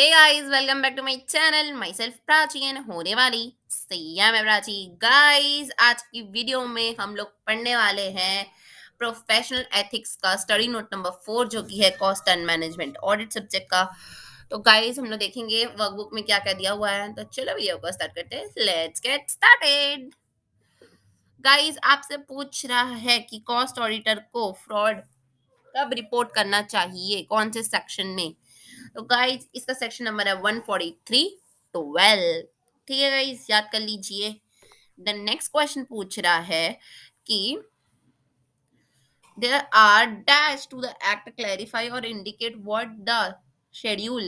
Hey guys, welcome back to my channel. Myself Prachi and होने वाली सैया मैं प्राची। गाइस, आज की वीडियो में हम लोग पढ़ने वाले हैं प्रोफेशनल एथिक्स का स्टडी नोट नंबर 4, जो कि है cost and management audit subject का। तो गाइस, हम लोग देखेंगे वर्कबुक में क्या क्या दिया हुआ है। तो चलो वीडियो को स्टार्ट करते हैं। Let's get started. गाइस, आपसे पूछ रहा है कि कॉस्ट ऑडिटर को फ्रॉड कब रिपोर्ट करना चाहिए, कौन से सेक्शन में। तो गाइस, इसका सेक्शन नंबर है 143 12। ठीक है गाइस, याद कर लीजिए। द नेक्स्ट क्वेश्चन पूछ रहा है कि there are dash to the act clarify or indicate what the schedule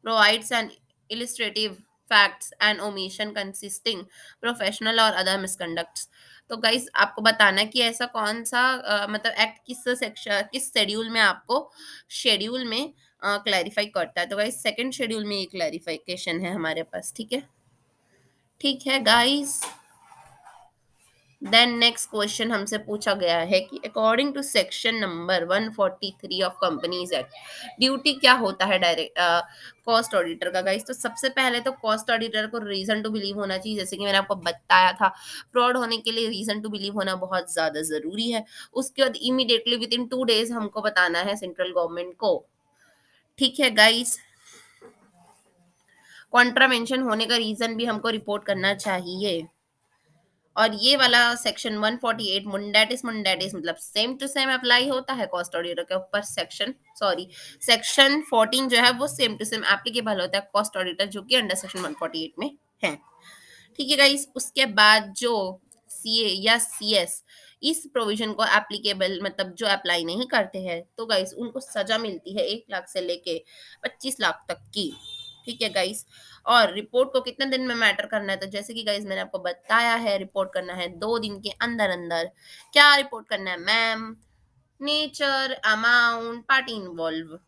provides an illustrative facts and omission consisting professional or other misconducts। तो गाइस, आपको बताना है कि ऐसा कौन सा मतलब एक्ट किस सेक्शन किस शेड्यूल में आपको शेड्यूल में क्लैरिफाई करता है। तो गाइस, सेकंड शेड्यूल में ये क्लैरिफिकेशन है हमारे पास। ठीक है गाइस। देन नेक्स्ट क्वेश्चन हमसे पूछा गया है कि according to section number 143 of companies act duty क्या होता है डायरेक्ट कॉस्ट ऑडिटर का। गाइस, तो सबसे पहले तो कॉस्ट ऑडिटर को रीजन टू बिलीव होना चाहिए, जैसे कि मैंने आपको बताया था। फ्रॉड होने के लिए रीजन टू बिलीव होना बहुत ज्यादा जरूरी है। उसके बाद इमीडिएटली विद इन 2 डेज हमको बताना है सेंट्रल गवर्नमेंट को। ठीक है गाइस। कॉन्ट्रावेंशन होने का रीजन भी हमको रिपोर्ट करना चाहिए। और ये वाला सेक्शन 148 मुंडेटिस मतलब सेम टू सेम अप्लाई होता है कॉस्ट ऑडिटर के ऊपर। सेक्शन 14 जो है वो सेम टू सेम एप्लीकेबल होता है कॉस्ट ऑडिटर, जो कि अंडर सेक्शन 148 में है। ठीक है गाइस। उसके बाद जो सीए या सीएस इस प्रोविजन को एप्लीकेबल मतलब जो अप्लाई नहीं करते हैं, तो गाइस उनको सजा मिलती है 1 लाख से लेके 25 लाख तक की। ठीक है गाइस। और रिपोर्ट को कितने दिन में मैटर करना है, तो जैसे कि गाइस मैंने आपको बताया है, रिपोर्ट करना है 2 दिन के अंदर अंदर। क्या रिपोर्ट करना है ma'am? Nature, amount, party involve.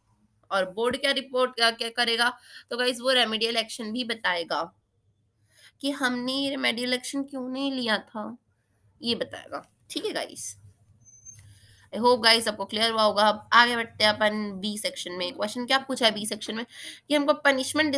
और बोर्ड क्या रिपोर्ट क्या क्या करेगा, तो गाइस वो रेमेडियल एक्शन भी बताएगा कि हमने ये रेमेडियल एक्शन क्यों नहीं लिया था, ये बताएगा। ठीक है गाइस। आई होप गाइस आपको क्लियर हुआ होगा। अब आगे बढ़ते हैं अपन बी सेक्शन में। क्वेश्चन क्या पूछा है बी सेक्शन में कि हमको पनिशमेंट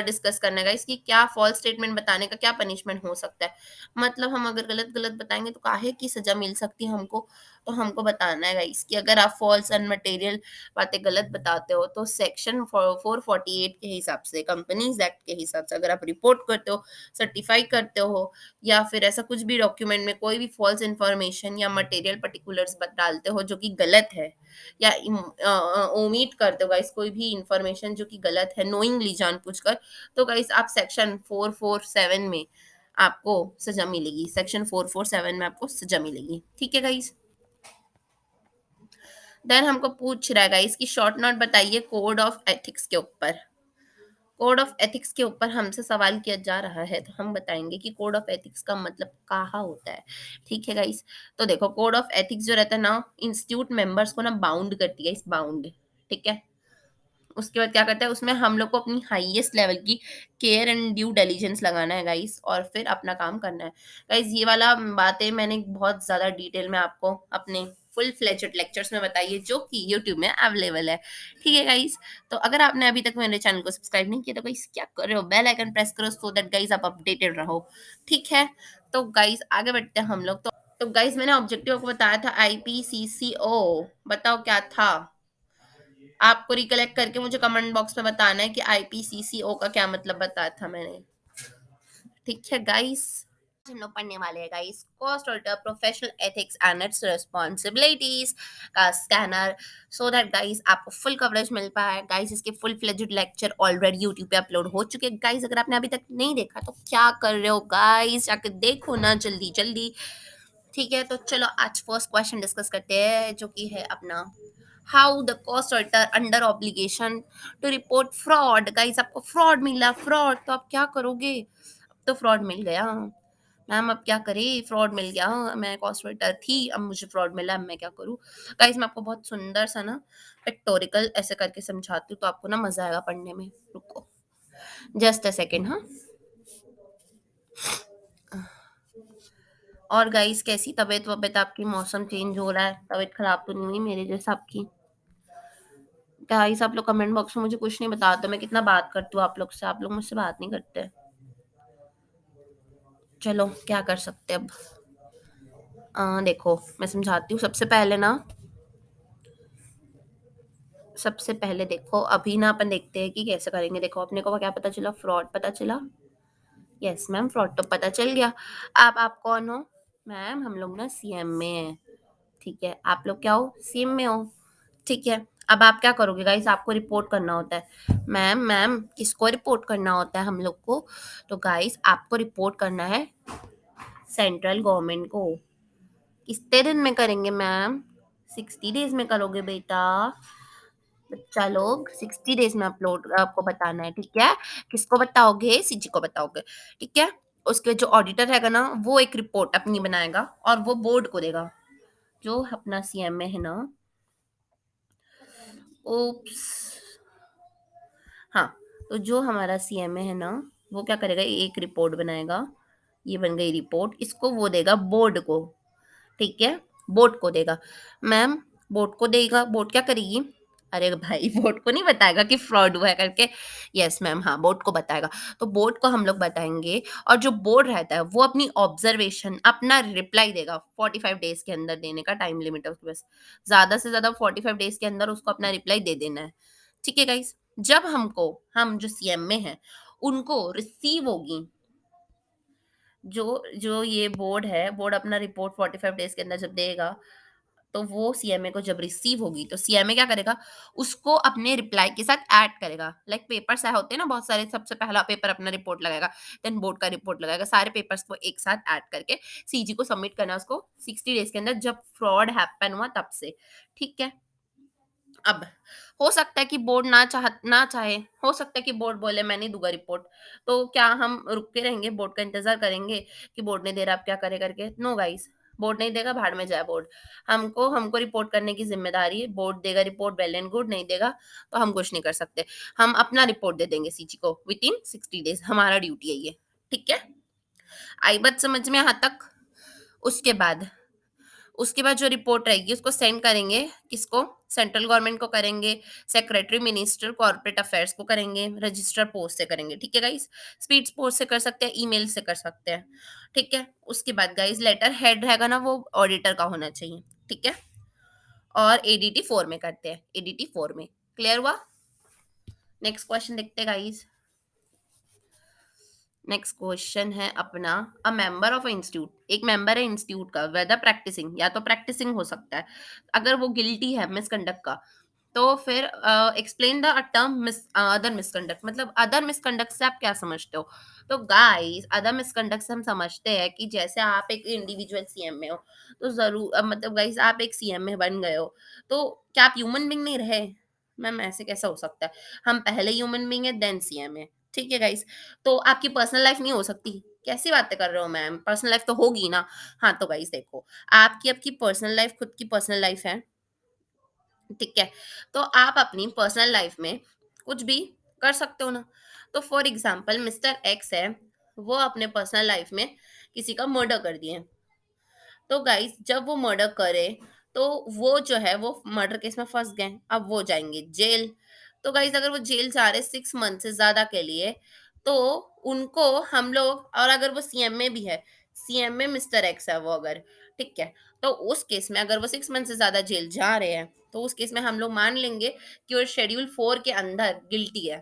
डिस्कस करना है गाइस, कि क्या फॉल्स स्टेटमेंट बताने का क्या पनिशमेंट हो सकता है। मतलब हम अगर गलत गलत बताएंगे तो काहे की सजा मिल सकती है हमको। तो हमको बताना है गाइस कि अगर आप फॉल्स एंड मटेरियल बातें गलत बताते हो, तो सेक्शन 448 के हिसाब से, कंपनीज एक्ट के हिसाब से, अगर आप रिपोर्ट करते हो, सर्टिफाई करते हो, या फिर ऐसा कुछ भी डॉक्यूमेंट में कोई भी फॉल्स इंफॉर्मेशन या मटेरियल पर्टिकुलर्स डालते हो जो कि गलत है, या ओमिट करते हो गाइस कोई भी इंफॉर्मेशन जो कि गलत है नोइंगली जानबूझकर, तो गाइस आप सेक्शन 447 में आपको सजा मिलेगी। सेक्शन 447 में आपको सजा मिलेगी। ठीक है गाइस। देन हमको पूछ रहा है गाइस कि शॉर्ट नोट बताइए कोड ऑफ एथिक्स के ऊपर। कोड ऑफ एथिक्स के ऊपर हमसे सवाल किया जा रहा है, तो हम बताएंगे कि कोड ऑफ एथिक्स का मतलब कहाँ होता है। ठीक है गाइस। तो देखो, कोड ऑफ एथिक्स जो रहता है ना, इंस्टीट्यूट मेंबर्स को ना बाउंड करती है, इस बाउंड। ठीक है। उसके बाद क्या करता है, उसमें हम लोग को अपनी हाईएस्ट लेवल की केयर एंड ड्यू डिलीजेंस लगाना है गाइस, और फिर अपना काम करना है। गाइस, ये वाला बातें मैंने बहुत ज़्यादा डिटेल में आपको अपने फुल फ्लेजेड लेक्चर्स में बताई है, जो कि यूट्यूब में अवेलेबल है। ठीक है गाइस। तो अगर आपने अभी तक मेरे चैनल को सब्सक्राइब नहीं किया, तो गाइस क्या कर रहे हो, बेल आइकन प्रेस करो, सो दैट गाइस आप अपडेटेड रहो। ठीक है। तो गाइस आगे बढ़ते हैं हम लोग। तो गाइस, मैंने ऑब्जेक्टिव को बताया था आईपीसीसीओ। बताओ क्या था। आपको रिकलेक्ट करके मुझे कमेंट बॉक्स में बताना है कि आईपीसीसीओ का क्या मतलब बताया था मैंने। ठीक है गाइस। हम लोग पढ़ने वाले हैं guys cost auditor professional ethics and it's responsibilities का स्कैनर, सो दैट गाइस आपको फुल कवरेज मिल पाए। गाइस, इसके full fledged lecture already YouTube पे अपलोड हो चुके हैं गाइस। अगर आपने अभी तक नहीं देखा तो क्या कर रहे हो गाइस, जाके देखो ना जल्दी जल्दी। ठीक है। तो चलो आज फर्स्ट क्वेश्चन डिस्कस करते हैं, जो कि है अपना how the cost auditor under obligation to report fraud. Guys, आपको फ्रॉड मिला, फ्रॉड, तो आप क्या करोगे। अब तो फ्रॉड मिल गया मैम, अब क्या करें, फ्रॉड मिल गया, मैं कॉस्ट ऑडिटर थी, अब मुझे फ्रॉड मिला, अब मैं क्या करूँ। गाइस, मैं आपको बहुत सुंदर सा ना पिक्टोरिकल ऐसे करके समझाती हूँ, तो आपको ना मजा आएगा पढ़ने में। रुको जस्ट अ सेकेंड। हाँ। और गाइस, कैसी तबीयत वबीयत आपकी, मौसम चेंज हो रहा है, तबीयत खराब तो नहीं हुई मेरे जैसा आपकी। गाइस आप लोग कमेंट बॉक्स में मुझे कुछ नहीं बताते, मैं कितना बात करती हूँ आप लोग से, आप लोग मुझसे बात नहीं करते। चलो क्या कर सकते हैं अब। देखो मैं समझाती हूँ। सबसे पहले देखो, अभी ना अपन देखते हैं कि कैसे करेंगे। देखो अपने को क्या पता चला, फ्रॉड पता चला। यस मैम, फ्रॉड तो पता चल गया। अब आप कौन हो? मैम हम लोग ना सीएम में हैं। ठीक है, आप लोग क्या हो? सीएम में हो। ठीक है, अब आप क्या करोगे गाइस, आपको रिपोर्ट करना होता है। मैम किसको रिपोर्ट करना होता है हम लोग को? तो गाइस आपको रिपोर्ट करना है सेंट्रल गवर्नमेंट को। कितने दिन में करेंगे मैम? 60 डेज में करोगे बेटा। बच्चा लोग 60 डेज में अपलोड आपको बताना है, ठीक है। किसको बताओगे? सीजी को बताओगे, ठीक है। उसके जो ऑडिटर रहेगा ना, वो एक रिपोर्ट अपनी बनाएगा और वो बोर्ड को देगा। जो अपना सीएम में है ना, ओप्स, हाँ, तो जो हमारा सीएम है ना, वो क्या करेगा, एक रिपोर्ट बनाएगा। ये बन गई रिपोर्ट, इसको वो देगा बोर्ड को। ठीक है, बोर्ड को देगा। मैम बोर्ड को देगा, बोर्ड क्या करेगी? अरे भाई बोर्ड को नहीं बताएगा कि फ्रॉड हुआ है करके। यस मैम, हाँ बोर्ड को बताएगा। तो बोर्ड को हम लोग बताएंगे, और जो बोर्ड रहता है वो अपनी ऑब्जर्वेशन, अपना रिप्लाई देगा 45 डेज के अंदर। देने का टाइम लिमिट है उसके पास, ज्यादा से ज्यादा 45 डेज के अंदर उसको अपना रिप्लाई दे देना है। ठीक है गाइस, जब हम जो सीएम में हैं उनको रिसीव होगी, जो जो ये बोर्ड है, बोर्ड अपना रिपोर्ट 45 डेज के अंदर जब देगा, तो वो सीएमए को जब रिसीव होगी तो सीएमए क्या करेगा, उसको अपने रिप्लाई के साथ ऐड करेगा। लाइक पेपर्स आए होते हैं ना बहुत सारे, सबसे पहला पेपर अपना रिपोर्ट लगाएगा, देन बोर्ड का रिपोर्ट लगाएगा, सारे पेपर्स को एक साथ ऐड करके सीजी को सबमिट करना है उसको 60 डेज के अंदर, जब फ्रॉड हैपन हुआ तब से। ठीक है। अब हो सकता है कि बोर्ड ना चाहे, हो सकता है कि बोर्ड बोले मैं नहीं दूंगा रिपोर्ट। तो क्या हम रुक के रहेंगे, बोर्ड का इंतजार करेंगे कि बोर्ड नहीं दे रहा, आप क्या करे करके? नो गाइस, बोर्ड नहीं देगा, भाड़ में जाए बोर्ड। हमको हमको रिपोर्ट करने की जिम्मेदारी है। बोर्ड देगा रिपोर्ट, वेल एंड गुड, नहीं देगा तो हम कुछ नहीं कर सकते। हम अपना रिपोर्ट दे देंगे सीजी को विद इन 60 डेज, हमारा ड्यूटी है ये। ठीक है, आई बात समझ में यहाँ तक? उसके बाद उसके बाद जो रिपोर्ट रहेगी उसको सेंड करेंगे, किसको? सेंट्रल गवर्नमेंट को करेंगे, सेक्रेटरी मिनिस्टर कॉर्पोरेट अफेयर्स को करेंगे, रजिस्टर पोस्ट से करेंगे। ठीक है गाइस, स्पीड पोस्ट से कर सकते हैं, ईमेल से कर सकते हैं। ठीक है, उसके बाद गाइस लेटर हेड रहेगा ना, वो ऑडिटर का होना चाहिए। ठीक है, और एडीटी 4 में करते हैं, एडीटी 4 में। क्लियर हुआ? नेक्स्ट क्वेश्चन देखते हैं गाइस। नेक्स्ट क्वेश्चन है अपना, अ मेंबर ऑफ इंस्टीट्यूट, एक मेंबर है इंस्टीट्यूट का, वेदर प्रैक्टिसिंग, या तो प्रैक्टिसिंग हो सकता है, अगर वो गिल्टी है मिसकंडक्ट का, तो फिर explain the term other misconduct. मतलब अदर मिसकंडक्ट से आप क्या समझते हो? तो गाइस अदर मिसकंडक्ट से हम समझते हैं कि जैसे आप एक इंडिविजुअल सीएम में हो, तो जरूर मतलब गाइस आप एक सीएम में बन गए हो, तो क्या आप ह्यूमन बींग नहीं रहे? मैम ऐसे कैसा हो सकता है? हम पहले ह्यूमन बींग है देन सीएम है। ठीक है गाइस, तो आपकी पर्सनल लाइफ नहीं हो सकती? कैसी बातें कर रहे हो मैम, पर्सनल लाइफ तो होगी ना। हाँ तो गाइस देखो, आपकी आपकी पर्सनल लाइफ खुद की पर्सनल लाइफ है। ठीक है, तो आप अपनी पर्सनल लाइफ में कुछ भी कर सकते हो ना। तो फॉर एग्जाम्पल मिस्टर एक्स है, वो अपने पर्सनल लाइफ में किसी का मर्डर कर दिए। तो गाइस जब वो मर्डर करे, तो वो जो है वो मर्डर केस में फंस गए, अब वो जाएंगे जेल। तो गाइस अगर वो जेल जा रहे 6 मंथ से ज्यादा के लिए, तो उनको हम लोग, और अगर वो सीएम में भी है, सीएम में मिस्टर एक्स है वो अगर, ठीक है, तो उस केस में अगर वो 6 मंथ से ज्यादा जेल जा रहे हैं, तो उस केस में हम लोग मान लेंगे कि वो शेड्यूल 4 के अंदर गिल्टी है।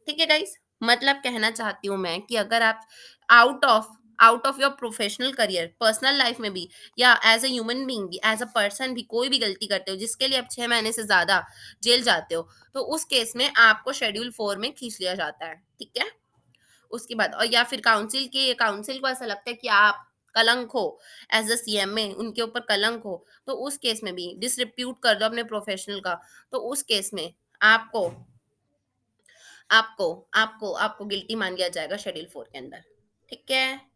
ठीक है गाइस, मतलब कहना चाहती हूँ मैं कि अगर आप out of out of your professional career, personal life में भी, या एज अ ह्यूमन बीइंग भी, एज अ पर्सन भी कोई भी गलती करते हो जिसके लिए आप 6 महीने से ज्यादा जेल जाते हो, तो उस केस में आपको शेड्यूल 4 में खींच लिया जाता है। ठीक है, उसके बाद, और या फिर काउंसिल को ऐसा लगता है कि आप कलंक हो, एज अ सीएम में उनके ऊपर कलंक हो, तो उस केस में भी डिसरिप्यूट कर दो अपने प्रोफेशनल का, तो उस केस में आपको आपको आपको आपको गिल्टी मान लिया जाएगा शेड्यूल 4 के अंदर। ठीक है,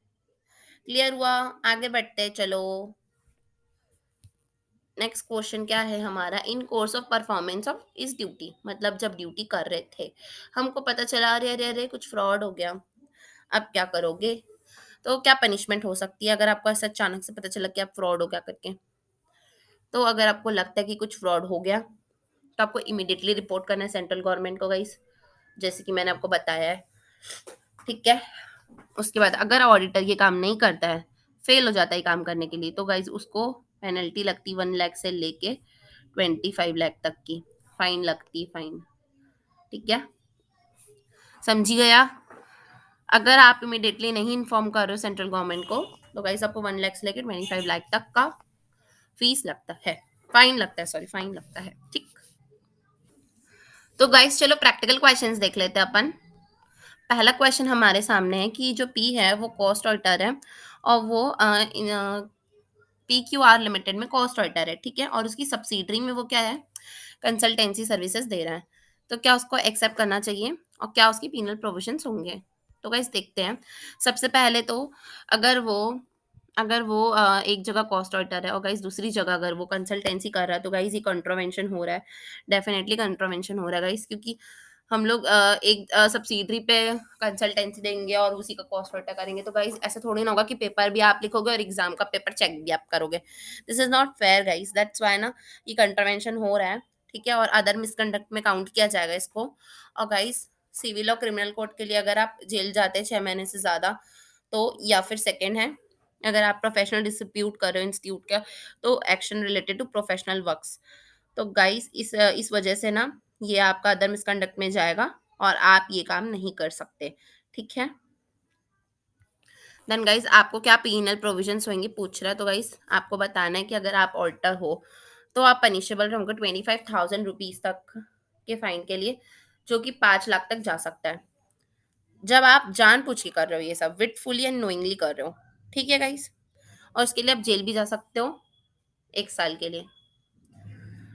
क्लियर हुआ? आगे बढ़ते हैं, चलो। नेक्स्ट क्वेश्चन क्या है हमारा, इन कोर्स ऑफ परफॉर्मेंस ऑफ इस ड्यूटी, मतलब जब ड्यूटी कर रहे थे हमको पता चला अरे अरे अरे कुछ फ्रॉड हो गया, अब क्या करोगे? तो क्या पनिशमेंट हो सकती है अगर आपको ऐसा अचानक से पता चला कि आप फ्रॉड हो गया करके? तो अगर आपको लगता है कि कुछ फ्रॉड हो गया, तो आपको इमीडिएटली रिपोर्ट करना है सेंट्रल गवर्नमेंट को गाइस, जैसे कि मैंने आपको बताया है। ठीक है, उसके बाद अगर ऑडिटर ये काम नहीं करता है, फेल हो जाता है काम करने के लिए, तो गाइज उसको पेनल्टी लगती 1 लाख से लेके 25 लाख तक की फाइन लगती, फाइन। ठीक है, समझी गया? अगर आप इमिडिएटली नहीं इन्फॉर्म कर रहे हो सेंट्रल गवर्नमेंट को, तो गाइज आपको 1 लाख से लेके 25 लाख तक का फीस लगता है, फाइन लगता है, सॉरी फाइन लगता है। ठीक, तो गाइज चलो प्रैक्टिकल क्वेश्चंस देख लेते हैं अपन। पहला क्वेश्चन हमारे सामने है कि जो पी है वो कॉस्ट ऑडिटर है, और वो PQR लिमिटेड में कॉस्ट ऑडिटर है। ठीक है, और उसकी सब्सिडरी में वो क्या है, कंसल्टेंसी सर्विसेज दे रहा है। तो क्या उसको एक्सेप्ट करना चाहिए, और क्या उसकी पीनल प्रोविजंस होंगे? तो गाइस देखते हैं। सबसे पहले तो अगर वो एक जगह कॉस्ट ऑडिटर है और गाइस दूसरी जगह अगर वो कंसल्टेंसी कर रहा है, तो गाइस ये कंट्रोवेंशन हो रहा है, डेफिनेटली कंट्रोवेंशन हो रहा है गाइस, क्योंकि हम लोग एक सब्सिडरी पे कंसल्टेंसी देंगे और उसी का कॉस्ट ऑडिटर करेंगे, तो गाइस ऐसा थोड़ी ना होगा कि पेपर भी आप लिखोगे और एग्जाम का पेपर चेक भी आप करोगे। This is not fair guys, that's why ना ये कंट्रोवेंशन हो रहा है। ठीक है, और अदर मिसकंडक्ट में काउंट किया जाएगा इसको। और गाइस सिविल और क्रिमिनल कोर्ट के लिए अगर आप जेल जाते हैं 6 महीने से ज़्यादा, तो या फिर सेकेंड है, अगर आप प्रोफेशनल डिस्प्यूट कर रहे हो इंस्टीट्यूट का, तो action related to professional works. तो गाइस इस वजह से ना ये आपका अदर मिसकंडक्ट में जाएगा और आप ये काम नहीं कर सकते। ठीक है, देन गाइस आपको क्या पीनल प्रोविजंस होंगे पूछ रहा है, तो गाइस आपको बताना है कि अगर आप ऑल्टर हो तो आप पनिशेबल होंगे 25,000 रुपीज तक के फाइन के लिए, जो कि 5 लाख तक जा सकता है, जब आप जानबूझ के कर रहे हो, ये सब विटफुली एंड नोइंगली कर रहे हो। ठीक है गाइस, और उसके लिए आप जेल भी जा सकते हो 1 साल के लिए,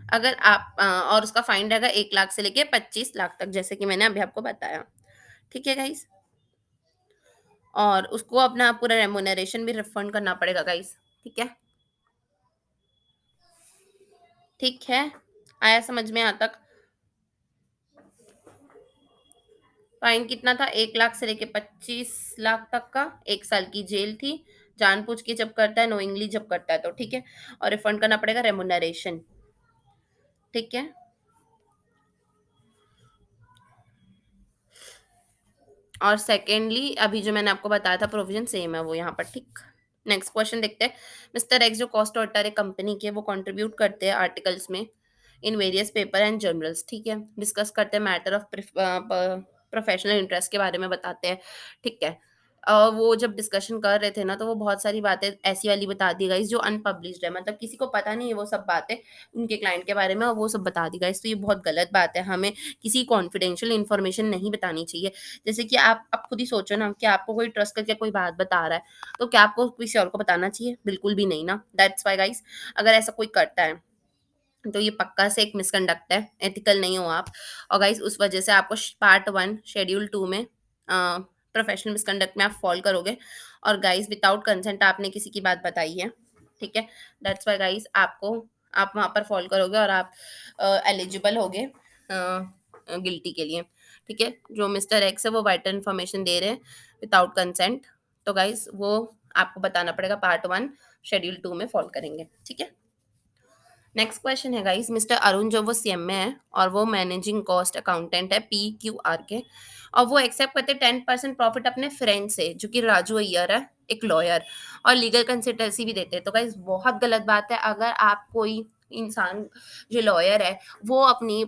अगर आप और उसका फाइन रहेगा 1 लाख से लेके 25 लाख तक, जैसे कि मैंने अभी आपको बताया। ठीक है गाइस, और उसको अपना पूरा रेमुनरेशन भी रिफंड करना पड़ेगा गाइस। ठीक है, ठीक है, आया समझ में यहाँ तक? फाइन कितना था, 1 लाख से लेके 25 लाख तक का, 1 साल की जेल थी, जानबूझ के जब करता है, नोइंगली जब करता है तो। ठीक है, और रिफंड करना पड़ेगा रेमुनरेशन। ठीक है, और सेकेंडली अभी जो मैंने आपको बताया था प्रोविजन सेम है वो यहाँ पर। ठीक, नेक्स्ट क्वेश्चन देखते हैं। मिस्टर एक्स जो कॉस्ट ऑडिटर है कंपनी के, वो कंट्रीब्यूट करते हैं आर्टिकल्स में in various paper and journals. ठीक है, डिस्कस करते हैं मैटर ऑफ प्रोफेशनल इंटरेस्ट के बारे में बताते हैं। ठीक है, वो जब डिस्कशन कर रहे थे ना, तो वो बहुत सारी बातें ऐसी वाली बता दी गई जो अनपब्लिश्ड है, मतलब किसी को पता नहीं है वो सब बातें उनके क्लाइंट के बारे में, और वो सब बता दी गई। तो ये बहुत गलत बात है, हमें किसी कॉन्फिडेंशियल इन्फॉर्मेशन नहीं बतानी चाहिए। जैसे कि आप खुद ही सोचो ना कि आपको कोई ट्रस्ट करके कोई बात बता रहा है, तो क्या आपको किसी और को बताना चाहिए? बिल्कुल भी नहीं ना। दैट्स व्हाई गाइस, अगर ऐसा कोई करता है तो ये पक्का से एक मिसकंडक्ट है, एथिकल नहीं हो आप। और गाइस उस वजह से आपको पार्ट 1 शेड्यूल 2 में प्रोफेशनल मिसकंडक्ट में आप फॉल करोगे, और गाइस विदाउट कंसेंट आपने किसी की बात बताई है। ठीक है, दैट्स व्हाई गाइस आप वहाँ पर फॉल करोगे और आप एलिजिबल होगे गिल्टी के लिए। ठीक है, जो मिस्टर एक्स है वो वाइटल इन्फॉर्मेशन दे रहे हैं विदाउट कंसेंट, तो गाइस वो आपको बताना पड़ेगा, पार्ट 1 शेड्यूल 2 में फॉल करेंगे। ठीक है, नेक्स्ट क्वेश्चन है गाइस। मिस्टर अरुण जो वो सीएमए है और वो मैनेजिंग कॉस्ट अकाउंटेंट है PQR के, और वो एक्सेप्ट करते 10% प्रॉफिट अपने फ्रेंड से, जो कि राजू अय्यर है, एक लॉयर, और लीगल कंसल्टेंसी भी देते हैं। तो गाइस बहुत गलत बात है अगर आप कोई इंसान जो लॉयर है वो अपनी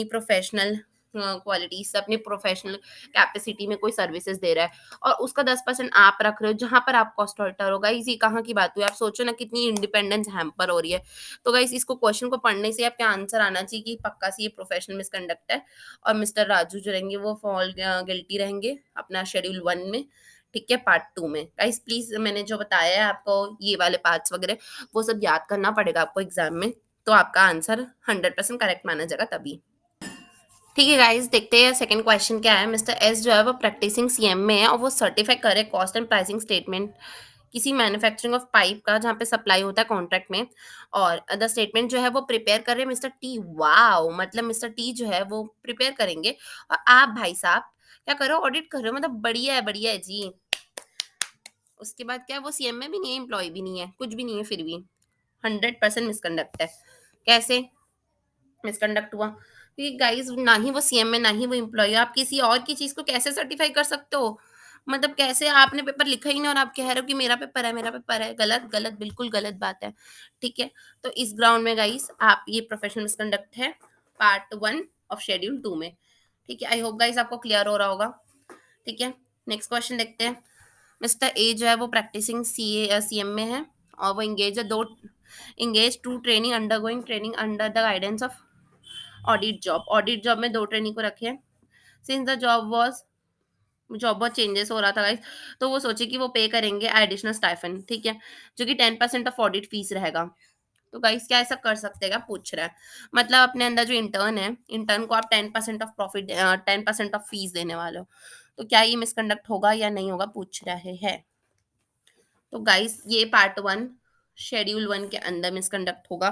प्रोफेशनल क्वालिटी से, अपनी प्रोफेशनल कैपेसिटी में कोई सर्विसेज दे रहा है, और उसका 10% आप रख रहे हो जहां पर आप कॉस्ट ऑडिटर होगा, इसी कहाँ की बात हुई? आप सोचो ना कितनी इंडिपेंडेंस हैम्पर हो रही है। तो गाइस इसको क्वेश्चन को पढ़ने से आपका आंसर आना चाहिए कि पक्का से ये प्रोफेशनल मिसकंडक्ट है, और मिस्टर राजू जो रहेंगे वो फॉल गिल्टी रहेंगे अपना शेड्यूल 1 में। ठीक है, पार्ट 2 में। गाइस प्लीज मैंने जो बताया है आपको ये वाले पार्ट्स वगैरह, वो सब याद करना पड़ेगा आपको एग्जाम में, तो आपका आंसर 100% करेक्ट माना जाएगा तभी। ठीक है गाइस, देखते हैं सेकंड क्वेश्चन क्या है। मिस्टर एस जो है वो प्रैक्टिसिंग सीएम में है, और वो सर्टिफाई करे कॉस्ट एंड प्राइसिंग स्टेटमेंट किसी मैन्युफैक्चरिंग ऑफ पाइप का जहाँ पे सप्लाई होता है कॉन्ट्रैक्ट में, और द स्टेटमेंट जो है वो प्रिपेयर कर रहे हैं मिस्टर टी। वाओ, मतलब मिस्टर टी जो है वो प्रिपेयर करेंगे, और आप भाई साहब क्या करो, ऑडिट कर रहे हो, मतलब बढ़िया है जी। उसके बाद क्या, वो सीएम में भी नहीं है, एम्प्लॉय भी नहीं है, कुछ भी नहीं है, फिर भी 100% मिसकंडक्ट है। कैसे? मिसकंडक्ट हुआ, क्योंकि गाइस ना ही वो सीएम है ना ही वो एम्प्लॉय है, आप किसी और की चीज को कैसे सर्टिफाई कर सकते हो? मतलब कैसे, आपने पेपर लिखा ही नहीं और आप कह रहे हो कि मेरा पेपर है, मेरा पेपर है। गलत गलत, बिल्कुल गलत बात है। ठीक है, तो इस ग्राउंड में गाइस आप, ये प्रोफेशनल मिसकंडक्ट है पार्ट 1 ऑफ शेड्यूल 2 में। ठीक है, आई होप गाइस आपको क्लियर हो रहा होगा। ठीक है, नेक्स्ट क्वेश्चन देखते हैं। मिस्टर ए जो है वो प्रैक्टिसिंग सीएम में है, और वो engage to training, undergoing training under the guidance of audit job में 2 ट्रेनी को रखे हैं। सिंस द जॉब बहुत चेंजेस हो रहा था गाइस, तो वो सोचे कि वो पे करेंगे एडिशनल स्टाइफन, ठीक है, जो कि 10% ऑफ ऑडिट फीस रहेगा। तो गाइस क्या ऐसा कर सकते हैं क्या, पूछ रहा है। मतलब अपने अंदर जो इंटर्न है, इंटर्न को आप 10% ऑफ प्रॉफिट, 10% ऑफ फीस देने वाले हो। तो क्या ये मिसकंडक्ट होगा या नहीं होगा, पूछ रहे हैं। तो गाइस ये पार्ट 1 शेड्यूल 1 के अंदर मिसकंडक्ट होगा,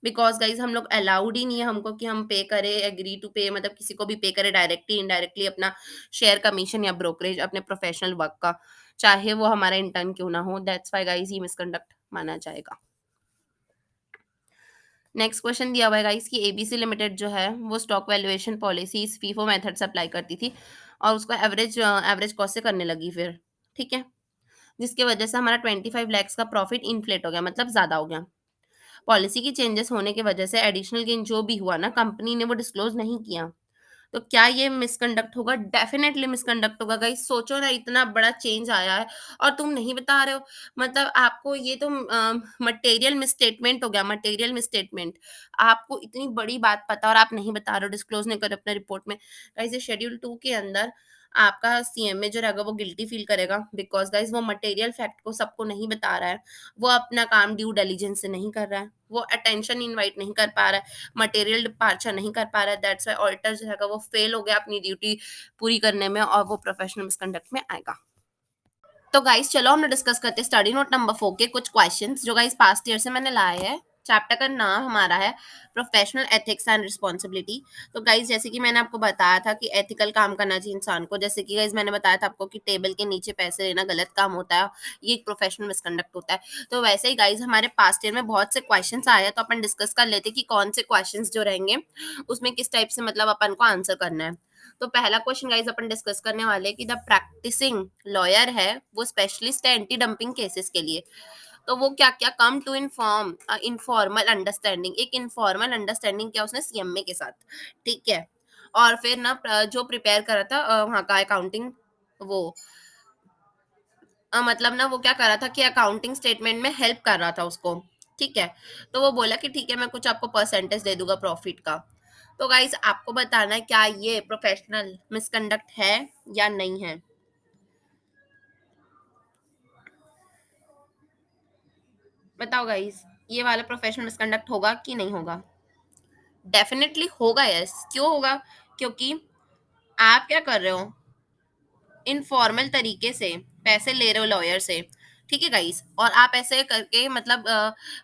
बिकॉज गाइस हम लोग अलाउड ही नहीं है हमको कि हम पे करें, एग्री टू पे, मतलब किसी को भी पे करें डायरेक्टली इनडायरेक्टली अपना शेयर कमीशन या ब्रोकरेज अपने प्रोफेशनल वर्क का, चाहे वो हमारा इंटर्न क्यों ना हो। दैट्स व्हाई गाइस ये मिसकंडक्ट माना जाएगा। नेक्स्ट क्वेश्चन दिया हुआ है गाइस कि एबीसी लिमिटेड जो है वो stock valuation policies FIFO method से अप्लाई करती थी, और उसको एवरेज एवरेज कॉस्ट से करने लगी फिर। ठीक है, जिसकी वजह से हमारा 25 lakhs का प्रॉफिट इन्फ्लेट हो गया, मतलब ज़्यादा हो गया। पॉलिसी की चेंजेस होने की वजह से एडिशनल गेन जो भी हुआ ना, कंपनी ने वो डिस्क्लोज नहीं किया। तो क्या ये मिसकंडक्ट होगा? डेफिनेटली मिसकंडक्ट होगा गाइस। सोचो ना, इतना बड़ा चेंज आया है और तुम नहीं बता रहे हो। मतलब आपको ये तो मटेरियल मिसस्टेटमेंट हो गया, मटेरियल मिसस्टेटमेंट। आपको इतनी बड़ी बात पता और आप नहीं बता रहे हो, डिस्क्लोज नहीं कर रहे अपने रिपोर्ट में। गाइस ये शेड्यूल 2 के अंदर आपका सीएमए जो रहेगा वो गिल्टी फील करेगा, बिकॉज़ गाइस वो मटेरियल फैक्ट को सबको नहीं बता रहा है। वो अपना काम ड्यू डिलिजेंस से नहीं कर रहा है। वो अटेंशन इनवाइट नहीं कर पा रहा है। मटेरियल डिपार्चर नहीं कर पा रहा है। दैट्स व्हाई ऑडिटर जो है वो फेल हो गया अपनी ड्यूटी पूरी करने में, और वो प्रोफेशनल मिसकंडक्ट में आएगा। तो गाइस चलो हम लोग डिस्कस करते हैं स्टडी नोट नंबर 4 के कुछ क्वेश्चंस जो गाइस पास्ट ईयर से मैंने लाए हैं। चैप्टर का नाम हमारा है प्रोफेशनल एथिक्स एंड रिस्पांसिबिलिटी। तो गाइस जैसे कि मैंने आपको बताया था कि एथिकल काम करना चाहिए इंसान को, जैसे कि गाइस मैंने बताया था आपको कि टेबल के नीचे पैसे लेना गलत काम होता है, ये एक प्रोफेशनल मिसकंडक्ट होता है। तो वैसे ही गाइस हमारे पास्ट ईयर में बहुत से क्वेश्चंस आए हैं, तो अपन डिस्कस कर लेते हैं कि कौन से क्वेश्चंस जो रहेंगे उसमें किस टाइप से मतलब अपन को आंसर करना है। तो पहला क्वेश्चन गाइस अपन डिस्कस करने वाले हैं कि द प्रैक्टिसिंग लॉयर है वो स्पेशलिस्ट है एंटी डंपिंग केसेस के लिए। तो वो क्या क्या come to inform informal understanding, एक इनफॉर्मल अंडरस्टैंडिंग क्या उसने सीएमए के साथ। ठीक है, और फिर ना जो प्रिपेयर करा था वहाँ का अकाउंटिंग, वो मतलब ना वो क्या कर रहा था कि अकाउंटिंग स्टेटमेंट में हेल्प कर रहा था उसको। ठीक है, तो वो बोला कि ठीक है मैं कुछ आपको परसेंटेज दे दूंगा प्रॉफिट का। तो गाइस आपको बताना है क्या ये प्रोफेशनल मिसकंडक्ट है या नहीं है। बताओ गाइस, ये वाला प्रोफेशनल मिसकंडक्ट होगा कि नहीं होगा? डेफिनेटली होगा, यस। क्यों होगा? क्योंकि आप क्या कर रहे हो, इनफॉर्मल तरीके से पैसे ले रहे हो लॉयर से। ठीक है गाइस, और आप ऐसे करके मतलब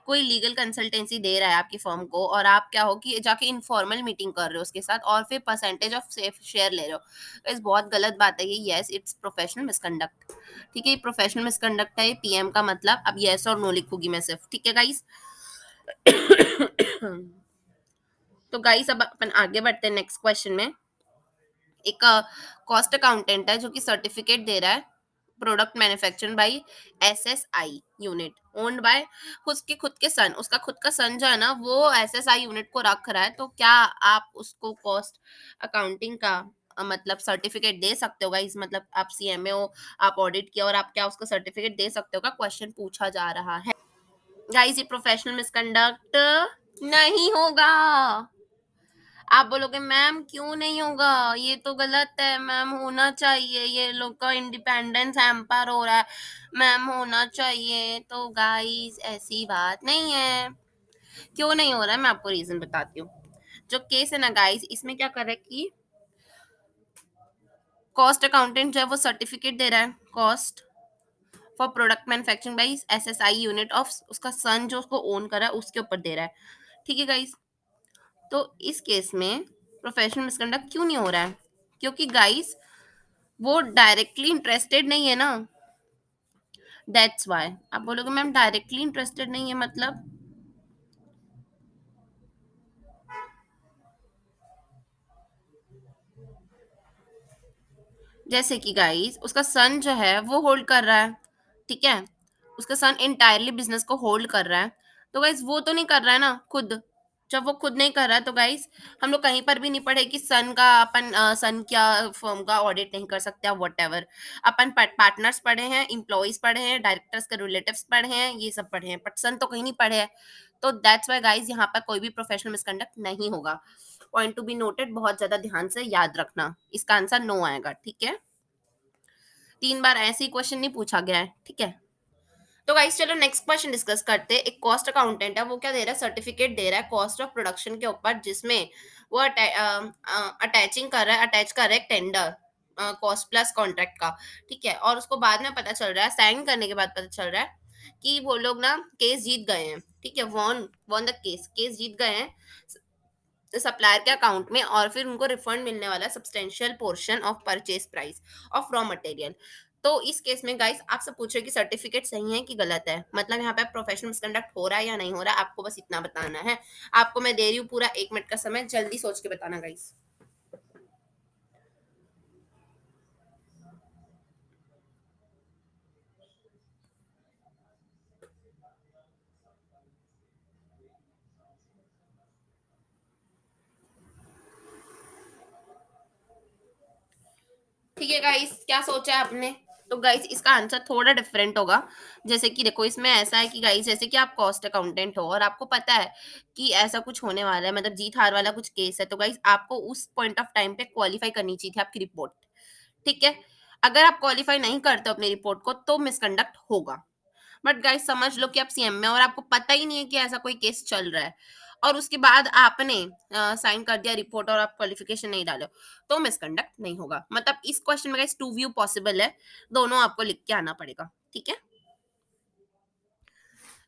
कोई लीगल कंसल्टेंसी दे रहा है आपकी फर्म को, और आप क्या हो कि जाके इनफॉर्मल मीटिंग कर रहे हो उसके साथ और फिर परसेंटेज ऑफ सेफ शेयर ले रहे हो। गाइस बहुत गलत बात है ये। Yes, it's professional misconduct. ठीक है, ये प्रोफेशनल मिसकंडक्ट है, पीएम का मतलब। अब यस और नो लिखूंगी मैं सिर्फ। ठीक है गाइस। तो गाइस अब अपन आगे बढ़ते हैं नेक्स्ट क्वेश्चन में। एक कॉस्ट अकाउंटेंट है जो कि सर्टिफिकेट दे रहा है product manufacturing bye SSI unit owned by उसके खुद के सन। उसका खुद का सन जो है ना वो एसएसआई यूनिट को रख रहा है। तो क्या आप उसको कॉस्ट अकाउंटिंग का मतलब सर्टिफिकेट दे सकते हो गाइस? मतलब आप सीएमए हो, आप ऑडिट किया और आप क्या उसको सर्टिफिकेट दे सकते हो का क्वेश्चन पूछा जा रहा है। गाइस ये प्रोफेशनल मिसकंडक्ट नहीं होगा। आप बोलोगे मैम क्यों नहीं होगा, ये तो गलत है मैम, होना चाहिए, ये लोग का इंडिपेंडेंस हैम्पर हो रहा है मैम, होना चाहिए। तो गाइस ऐसी बात नहीं है। क्यों नहीं हो रहा है मैं आपको रीजन बताती हूँ। जो केस है ना गाइस, इसमें क्या कर रहा है कि कॉस्ट अकाउंटेंट जो है वो सर्टिफिकेट दे रहा है cost for product manufacturing by SSI unit of उसका सन जो उसको ओन कर रहा है उसके ऊपर दे रहा है। ठीक है गाइस, तो इस केस में प्रोफेशनल मिसकंडक्ट क्यों नहीं हो रहा है? क्योंकि गाइस वो डायरेक्टली इंटरेस्टेड नहीं है ना। That's why. आप बोलोगे मैम डायरेक्टली इंटरेस्टेड नहीं है मतलब? जैसे कि गाइस उसका सन जो है वो होल्ड कर रहा है, ठीक है, उसका सन इंटायरली बिजनेस को होल्ड कर रहा है। तो गाइस वो तो नहीं कर रहा है ना खुद। जब वो खुद नहीं कर रहा है तो गाइस हम लोग कहीं पर भी नहीं पढ़े कि सन का अपन सन क्या फर्म का ऑडिट नहीं कर सकते, वट एवर। अपन पार्टनर्स पढ़े हैं, इम्प्लॉयज पढ़े हैं, डायरेक्टर्स के रिलेटिव्स पढ़े हैं, ये सब पढ़े हैं, बट सन तो कहीं नहीं पढ़े हैं। तो दैट्स वाई गाइस यहाँ पर कोई भी प्रोफेशनल मिसकंडक्ट नहीं होगा। पॉइंट टू बी नोटेड, बहुत ज्यादा ध्यान से याद रखना, इसका आंसर नो आएगा, ठीक है। 3 बार ऐसे ही क्वेश्चन नहीं पूछा गया है, ठीक है। तो गाइस चलो नेक्स्ट क्वेश्चन डिस्कस करते हैं। एक कॉस्ट अकाउंटेंट है, वो क्या दे रहा है, सर्टिफिकेट दे रहा है कॉस्ट ऑफ प्रोडक्शन के ऊपर, जिसमें वो अटैचिंग कर रहा है, अटैच कर रहा है टेंडर कॉस्ट प्लस कॉन्ट्रैक्ट का, ठीक है। और उसको बाद में पता चल रहा है, साइन करने के बाद पता चल रहा है कि वो लोग ना केस जीत गए हैं, ठीक है, won won the case, case जीत गए हैं सप्लायर के अकाउंट में, और फिर उनको रिफंड मिलने वाला substantial portion of purchase price of raw material. तो इस केस में गाइस आपसे पूछ रहे कि सर्टिफिकेट सही है कि गलत है, मतलब यहाँ पे प्रोफेशनल मिसकंडक्ट हो रहा है या नहीं हो रहा है, आपको बस इतना बताना है। आपको मैं दे रही हूँ पूरा 1 मिनट का समय, जल्दी सोच के बताना गाइस। ठीक है गाइस, क्या सोचा है आपने? तो गाइस इसका आंसर थोड़ा डिफरेंट होगा। जैसे कि देखो, इसमें ऐसा है कि गाइस जैसे कि आप कॉस्ट अकाउंटेंट हो और आपको पता है कि ऐसा कुछ होने वाला है, मतलब जीत हार वाला कुछ केस है, तो गाइस आपको उस पॉइंट ऑफ टाइम पे क्वालिफाई करनी चाहिए थी आपकी रिपोर्ट, ठीक है। अगर आप क्वालिफाई नहीं करते हो अपनी रिपोर्ट को तो मिसकंडक्ट होगा। बट गाइस समझ लो कि आप सीएम में हो और आपको पता ही नहीं है कि ऐसा कोई केस चल रहा है, और उसके बाद आपने साइन कर दिया रिपोर्ट और आप क्वालिफिकेशन नहीं डालो, तो मिसकंडक्ट नहीं होगा। मतलब इस क्वेश्चन में गाइस टू व्यू पॉसिबल है, दोनों आपको लिख के आना पड़ेगा, ठीक है।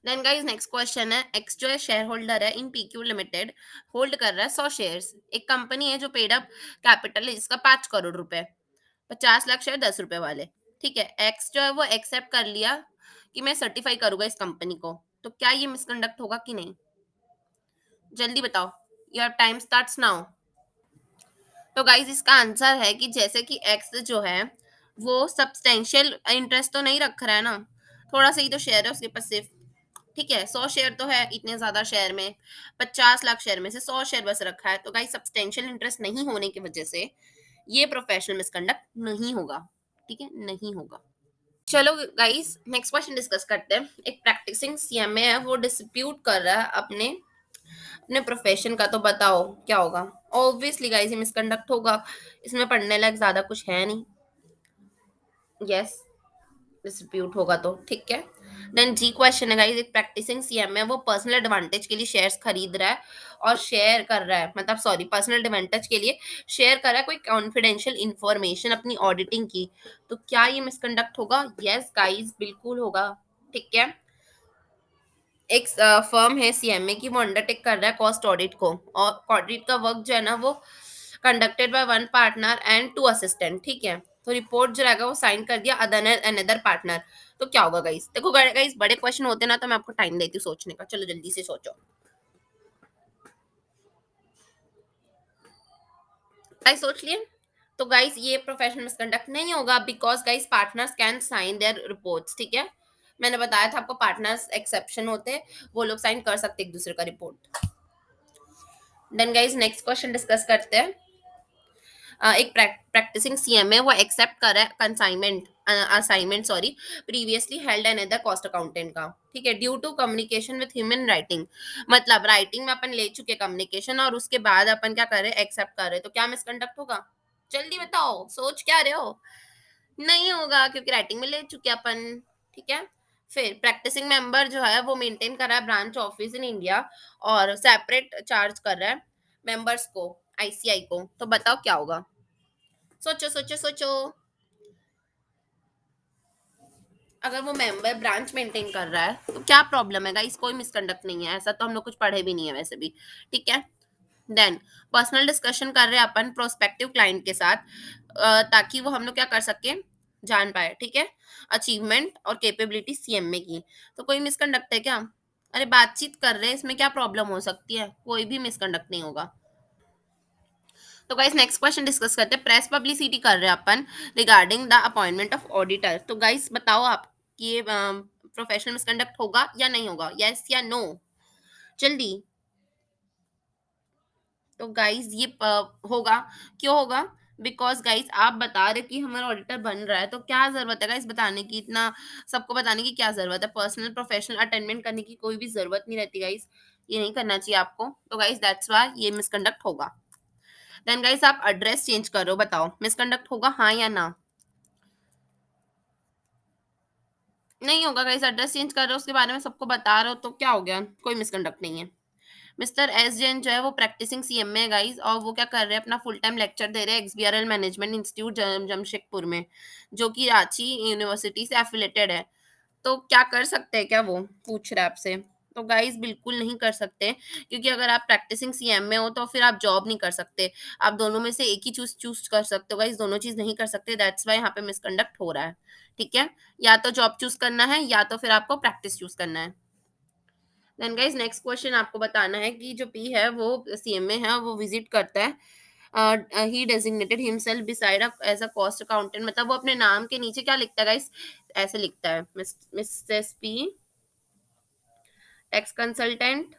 देन गाइस नेक्स्ट क्वेश्चन है, एक्स जो है शेयर होल्डर है इन पीक्यू लिमिटेड, होल्ड कर रहा है 100 शेयर्स। एक कंपनी है जो पेड अप कैपिटल है जिसका 5 करोड़ रुपए, 50 लाख शेयर 10 रुपए वाले, ठीक है। एक्स जो है वो एक्सेप्ट कर लिया कि मैं सर्टिफाई करूंगा इस कंपनी को, तो क्या ये मिसकंडक्ट होगा कि नहीं? जल्दी बताओ, योर टाइम स्टार्ट्स नाउ। तो गाइस इसका आंसर है कि जैसे कि एक्स जो है वो सब्सटेंशियल इंटरेस्ट तो नहीं रख रहा है ना, थोड़ा सा ही तो शेयर है उसके पास सिर्फ, ठीक है। 100 शेयर तो है इतने ज्यादा शेयर में, 50 लाख शेयर में से 100 शेयर बस रखा है, तो गाइस सब्सटेंशियल इंटरेस्ट नहीं होने की वजह से ये प्रोफेशनल मिसकंडक्ट नहीं होगा, ठीक है, नहीं होगा। चलो गाइस नेक्स्ट क्वेश्चन डिस्कस करते हैं। एक प्रैक्टिसिंग सीएमए है, वो डिस्प्यूट कर रहा है अपने अपने प्रोफेशन का, तो बताओ क्या होगा? ऑब्वियसली गाइस ये मिसकंडक्ट होगा, इसमें पढ़ने लायक ज्यादा कुछ है नहीं। यस, डिस्ट्रीब्यूट होगा तो ठीक है। देन जी क्वेश्चन है गाइस, एक प्रैक्टिसिंग सीएम है, वो पर्सनल एडवांटेज के लिए शेयर्स खरीद रहा है और शेयर कर रहा है, मतलब सॉरी पर्सनल एडवांटेज के लिए शेयर कर रहा है कोई कॉन्फिडेंशियल इंफॉर्मेशन अपनी ऑडिटिंग की, तो क्या ये मिसकंडक्ट होगा? यस गाइस बिल्कुल होगा, ठीक है। एक फर्म है सीएमए की, वो अंडरटेक कर रहा है कॉस्ट ऑडिट को, और ऑडिट का वर्क जो है ना वो conducted by one partner and two assistant, ठीक है। तो रिपोर्ट जो रहेगा वो साइन कर दिया अदर अनदर पार्टनर। तो क्या होगा गाइस? देखो गाइस बड़े क्वेश्चन होते हैं ना तो मैं आपको टाइम देती हूँ सोचने का, चलो जल्दी से सोचो। गाइस सोच लिए? तो गाइस ये प्रोफेशनल मिसकंडक्ट नहीं होगा, because guys partners can sign their reports, ठीक है। मैंने बताया था आपको पार्टनर्स एक्सेप्शन होते हैं, वो लोग साइन कर सकते एक दूसरे का report. Then guys next question discuss करते हैं। एक प्रैक्टिसिंग सीएम है, वो एक्सेप्ट कर रहा है consignment assignment sorry previously held another cost accountant का, ठीक है, due to communication with human writing. मतलब राइटिंग में अपन ले चुके कम्युनिकेशन और उसके बाद अपन क्या कर रहे हैं, एक्सेप्ट कर रहे हैं, तो क्या मिसकंडक्ट होगा? जल्दी बताओ, सोच क्या रहे हो? नहीं होगा क्योंकि राइटिंग में ले चुके अपन, ठीक है। फिर प्रैक्टिसिंग मेंबर जो है वो मेंटेन कर रहा है ब्रांच ऑफिस इन इंडिया और सेपरेट चार्ज कर रहा है मेंबर्स को, आईसीआई को, तो बताओ क्या होगा? सोचो सोचो सोचो। अगर वो मेंबर ब्रांच मेंटेन कर रहा है तो क्या प्रॉब्लम है गाइस? कोई मिसकंडक्ट नहीं है, ऐसा तो हम लोग कुछ पढ़े भी नहीं है वैसे भी, ठीक है। देन पर्सनल डिस्कशन कर रहे हैं अपन प्रोस्पेक्टिव क्लाइंट के साथ, ताकि वो हम लोग क्या कर सके, जान पाए, ठीक है, अचीवमेंट और कैपेबिलिटी सीएमए की। तो कोई मिसकंडक्ट है क्या? अरे बातचीत कर रहे हैं, इसमें क्या प्रॉब्लम हो सकती है? कोई भी मिसकंडक्ट नहीं होगा। तो गाइस नेक्स्ट क्वेश्चन डिस्कस करते हैं, प्रेस पब्लिसिटी कर रहे हैं अपन regarding the appointment of auditor. तो गाइस बताओ आप कि ये प्रोफेशनल मिसकंडक्ट होगा या नहीं होगा, यस या नो, जल्दी। तो गाइस ये होगा। क्यों होगा? बिकॉज गाइस आप बता रहे कि हमारा ऑडिटर बन रहा है, तो क्या जरूरत है गाइस बताने की, इतना सबको बताने की क्या जरूरत है? पर्सनल प्रोफेशनल अटेंडमेंट करने की कोई भी जरूरत नहीं रहती गाइस, ये नहीं करना चाहिए आपको। तो गाइस दैट्स वाई ये मिसकंडक्ट होगा। देन गाइस आप एड्रेस चेंज करो, बताओ मिसकंडक्ट होगा हाँ या ना? नहीं होगा गाइस, एड्रेस चेंज कर रहे हो उसके बारे में सबको बता रहे हो तो क्या हो गया, कोई मिसकंडक्ट नहीं है। मिस्टर एस जैन जो है वो प्रैक्टिसिंग सीएमए है गाइस, और वो क्या कर रहे हैं, अपना फुल टाइम लेक्चर दे रहे हैं एक्सबीआरएल मैनेजमेंट इंस्टीट्यूट जमशेदपुर में, जो कि रांची यूनिवर्सिटी से एफिलेटेड है। तो क्या कर सकते हैं क्या, वो पूछ रहा है आपसे। तो गाइस बिल्कुल नहीं कर सकते, क्योंकि अगर आप प्रैक्टिसिंग सीएमए हो तो फिर आप जॉब नहीं कर सकते। आप दोनों में से एक ही चूज चूज कर सकते हो गाइस, दोनों चीज नहीं कर सकते, दैट्स वाई यहाँ पे मिसकंडक्ट हो रहा है। ठीक है, या तो जॉब चूज करना है या तो फिर आपको प्रैक्टिस चूज करना है। देन गाइस नेक्स्ट क्वेश्चन आपको बताना है कि जो पी है वो सीएमए है, वो विजिट करता है, he designated himself beside as a cost accountant, मतलब वो अपने नाम के नीचे क्या लिखता है गाइस, ऐसे लिखता है मिसेस पी टैक्स कंसल्टेंट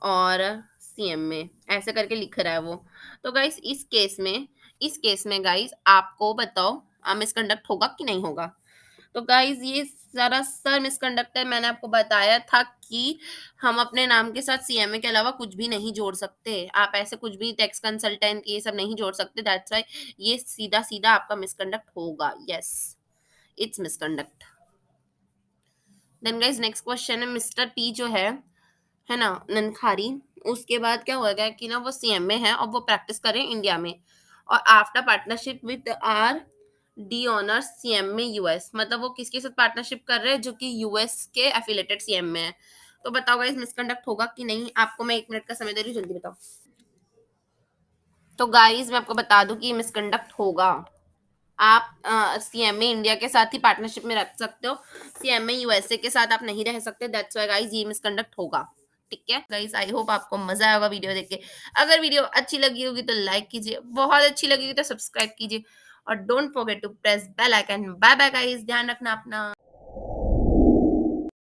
और सीएमए, ऐसे करके लिख रहा है वो। तो गाइस इस केस में गाइस आपको बताओ मिसकंडक्ट होगा कि नहीं होगा? तो गाइज ये सरासर मिसकंडक्ट है, मैंने आपको बताया था कि हम अपने नाम के साथ सीएमए के अलावा कुछ भी नहीं जोड़ सकते, आप ऐसे कुछ भी टैक्स कंसल्टेंट ये सब नहीं जोड़ सकते, दैट्स व्हाई ये सीधा सीधा आपका मिसकंडक्ट होगा, yes it's misconduct. Then guys next question है, मिस्टर पी जो है ना ननखारी, उसके बाद क्या होगा कि ना वो सीएमए है और वो प्रैक्टिस करें इंडिया में, और after partnership with R D honours CMA US, मतलब वो किसके साथ पार्टनरशिप कर रहे हैं, जो कि यूएस के एफिलेटेड सीएमए है। तो बताओ गाइस मिसकंडक्ट होगा कि नहीं? आपको मैं 1 मिनट का समय दे रही हूँ, जल्दी बताओ। तो गाइस मैं आपको बता दूं कि ये मिसकंडक्ट होगा। आप सीएमए इंडिया के साथ ही पार्टनरशिप में रख सकते हो, सीएमए यूएसए के साथ आप नहीं रह सकते, दैट्स व्हाई गाइस ये मिसकंडक्ट होगा। ठीक है गाइस, आई होप आपको मजा आएगा वीडियो देख के। अगर वीडियो अच्छी लगी होगी तो लाइक कीजिए, बहुत अच्छी लगेगी तो सब्सक्राइब कीजिए, और don't forget to press bell icon. Bye bye guys, ध्यान रखना अपना।